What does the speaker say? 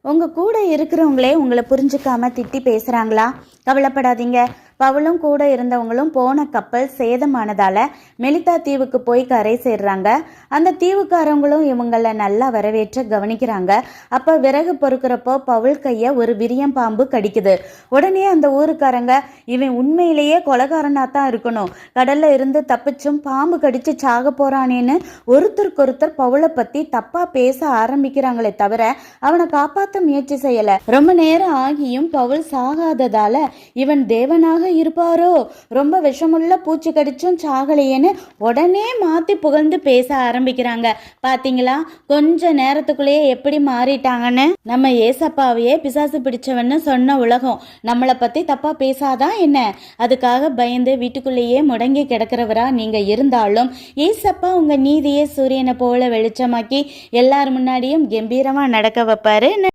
உங்கள் கூட இருக்கிறவங்களே உங்களை புரிஞ்சுக்காம திட்டி பேசுகிறாங்களா? கவலைப்படாதீங்க. பவுலும் கூட இருந்தவங்களும் போன கப்பல் சேதமானதால் மெலிதா தீவுக்கு போய் கரை சேர்றாங்க. அந்த தீவுக்காரங்களும் இவங்கள நல்லா வரவேற்று கவனிக்கிறாங்க. அப்போ விறகு பொறுக்கிறப்போ பவுல் கையை ஒரு விரியன் பாம்பு கடிக்குது. உடனே அந்த ஊருக்காரங்க, இவன் உண்மையிலேயே கொலைகாரனாக தான் இருக்கணும், கடல்ல இருந்து தப்பிச்சும் பாம்பு கடிச்சு சாக போறானேன்னு ஒருத்தருக்கொருத்தர் பவுலை பற்றி தப்பாக பேச ஆரம்பிக்கிறாங்களே தவிர அவனை காப்பாற்ற முயற்சி செய்யலை. ரொம்ப நேரம் ஆகியும் பவுல் சாகாததால இவன் தேவனாக இருப்பாரோ, ரொம்ப விஷமுள்ள பூச்சி கடிச்சும் சாகலையேன்னு உடனே மாத்தி புகழ்ந்து பேச ஆரம்பிக்கிறாங்க. பாத்தீங்களா, கொஞ்ச நேரத்துக்குள்ளேயே எப்படி மாறிட்டாங்கன்னு. நம்ம ஏசப்பாவையே பிசாசு பிடிச்சவன்னு சொன்ன உலகம் நம்மளை பத்தி தப்பா பேசாதான் என்ன? அதுக்காக பயந்து வீட்டுக்குள்ளேயே முடங்கி கிடக்கிறவரா நீங்க இருந்தாலும் ஏசப்பா உங்க நீதியை சூரியனை போல வெளிச்சமாக்கி எல்லார் முன்னாடியும் கம்பீரமா நடக்க வைப்பாரு.